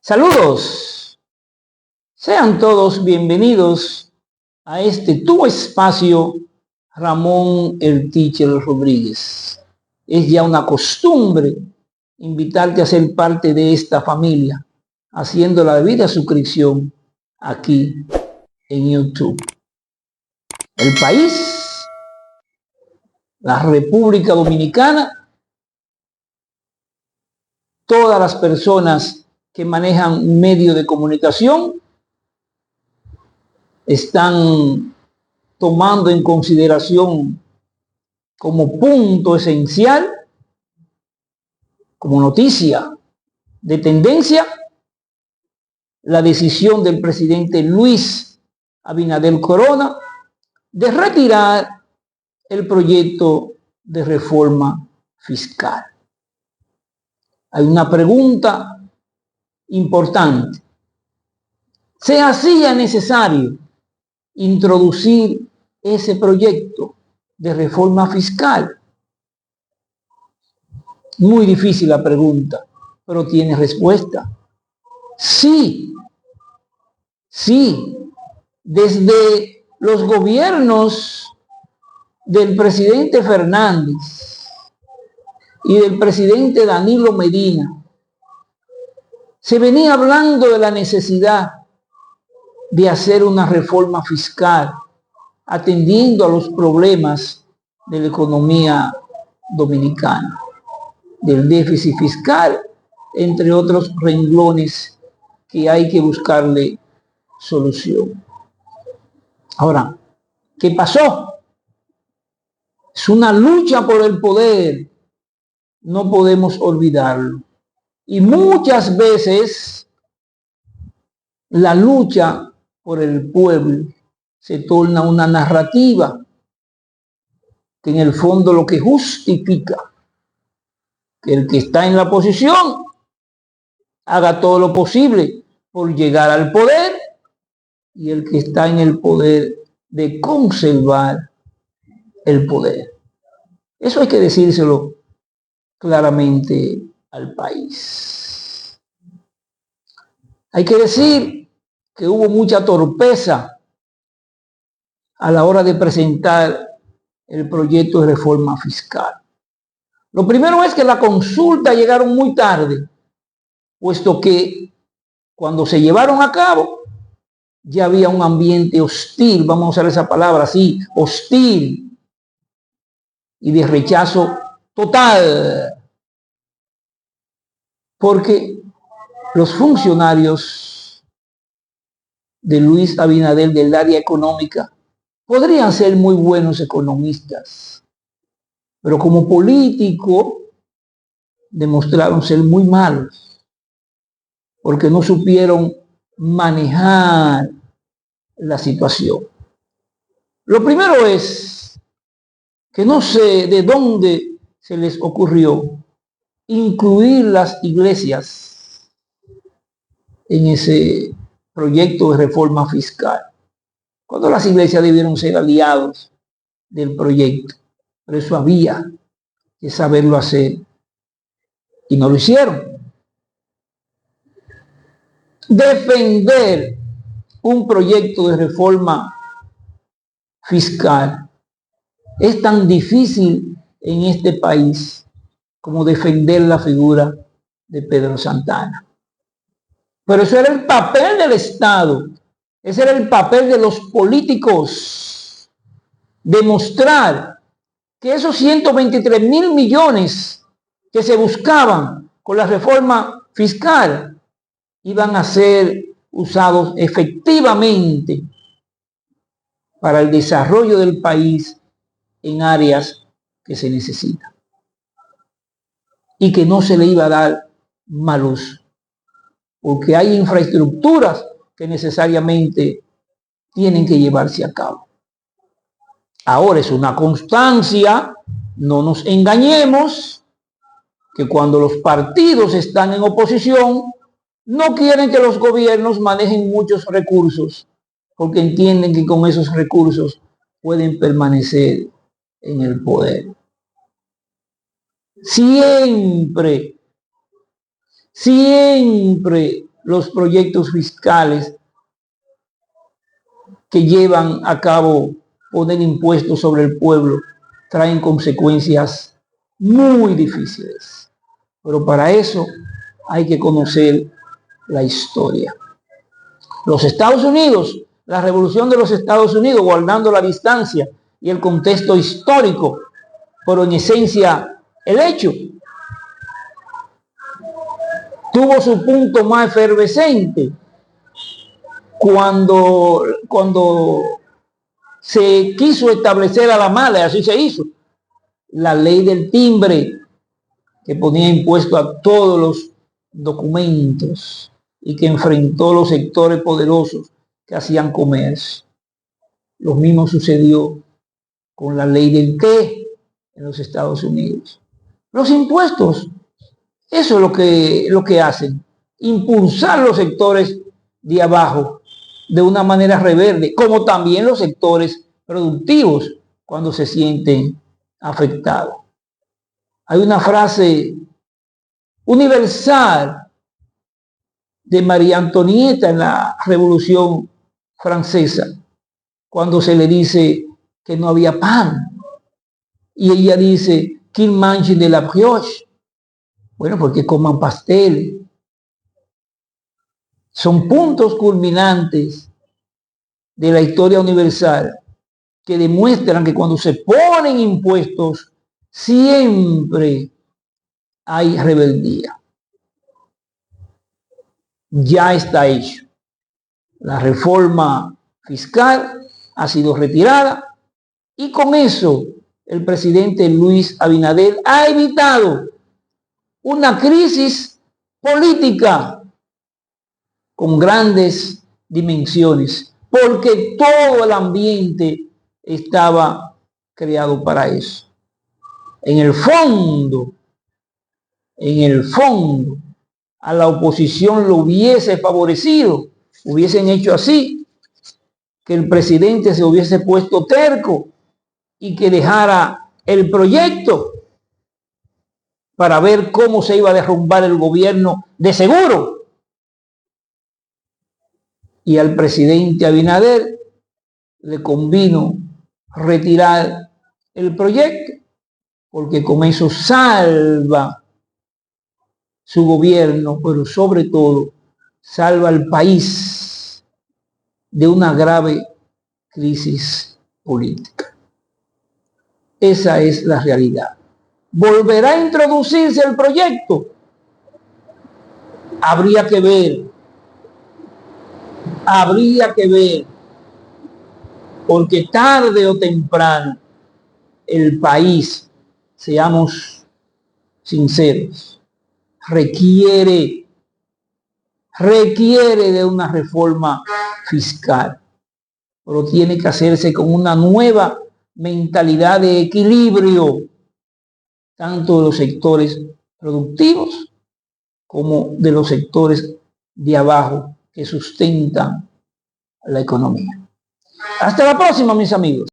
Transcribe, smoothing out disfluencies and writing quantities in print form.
Saludos, sean todos bienvenidos a este tu espacio, Ramón el Teacher Rodríguez. Es ya una costumbre invitarte a ser parte de esta familia, haciendo la debida suscripción aquí en YouTube. El país, la República Dominicana, todas las personas que manejan medios de comunicación están tomando en consideración como punto esencial, como noticia de tendencia, la decisión del presidente Luis Abinader Corona de retirar el proyecto de reforma fiscal. Hay una pregunta importante. ¿Se hacía necesario introducir ese proyecto de reforma fiscal? Muy difícil la pregunta, pero tiene respuesta. Sí, sí. Desde los gobiernos del presidente Fernández y del presidente Danilo Medina, se venía hablando de la necesidad de hacer una reforma fiscal atendiendo a los problemas de la economía dominicana, del déficit fiscal, entre otros renglones que hay que buscarle solución. Ahora, ¿qué pasó? Es una lucha por el poder, no podemos olvidarlo. Y muchas veces la lucha por el pueblo se torna una narrativa que en el fondo lo que justifica que el que está en la posición haga todo lo posible por llegar al poder y el que está en el poder de conservar el poder. Eso hay que decírselo claramente al país. Hay que decir que hubo mucha torpeza a la hora de presentar el proyecto de reforma fiscal. Lo primero es que la consulta llegaron muy tarde, puesto que cuando se llevaron a cabo ya había un ambiente hostil, vamos a usar esa palabra así, hostil y de rechazo total, porque los funcionarios de Luis Abinader del área económica podrían ser muy buenos economistas, pero como político demostraron ser muy malos, porque no supieron manejar la situación. Lo primero es que no sé de dónde se les ocurrió incluir las iglesias en ese proyecto de reforma fiscal, cuando las iglesias debieron ser aliados del proyecto. Pero eso había que saberlo hacer y no lo hicieron. Defender un proyecto de reforma fiscal es tan difícil en este país como defender la figura de Pedro Santana. Pero eso era el papel del Estado, ese era el papel de los políticos, demostrar que esos 123.000 millones que se buscaban con la reforma fiscal iban a ser usados efectivamente para el desarrollo del país en áreas que se necesitan y que no se le iba a dar mal uso, porque hay infraestructuras que necesariamente tienen que llevarse a cabo. Ahora es una constancia, no nos engañemos, que cuando los partidos están en oposición, no quieren que los gobiernos manejen muchos recursos, porque entienden que con esos recursos pueden permanecer en el poder. Siempre los proyectos fiscales que llevan a cabo poner impuestos sobre el pueblo traen consecuencias muy difíciles. Pero para eso hay que conocer la historia. Los Estados Unidos, la revolución de los Estados Unidos, guardando la distancia y el contexto histórico, pero en esencia el hecho, tuvo su punto más efervescente cuando se quiso establecer a la mala, y así se hizo, la ley del timbre, que ponía impuesto a todos los documentos y que enfrentó los sectores poderosos que hacían comercio. Lo mismo sucedió con la ley del té en los Estados Unidos. Los impuestos, eso es lo que hacen, impulsar los sectores de abajo de una manera rebelde, como también los sectores productivos cuando se sienten afectados. Hay una frase universal de María Antonieta en la Revolución Francesa, cuando se le dice que no había pan, y ella dice, qu'il mange de la brioche. Bueno, porque coman pastel. Son puntos culminantes de la historia universal que demuestran que cuando se ponen impuestos, siempre hay rebeldía. Ya está hecho. La reforma fiscal ha sido retirada y con eso el presidente Luis Abinader ha evitado una crisis política con grandes dimensiones, porque todo el ambiente estaba creado para eso. En el fondo, a la oposición lo hubiese favorecido, hubiesen hecho así, que el presidente se hubiese puesto terco y que dejara el proyecto para ver cómo se iba a derrumbar el gobierno de seguro. Y al presidente Abinader le convino retirar el proyecto, porque con eso salva su gobierno, pero sobre todo salva al país de una grave crisis política. Esa es la realidad. ¿Volverá a introducirse el proyecto? Habría que ver, porque tarde o temprano el país, seamos sinceros, requiere de una reforma fiscal, pero tiene que hacerse con una nueva mentalidad de equilibrio, tanto de los sectores productivos como de los sectores de abajo que sustentan la economía. Hasta la próxima, mis amigos.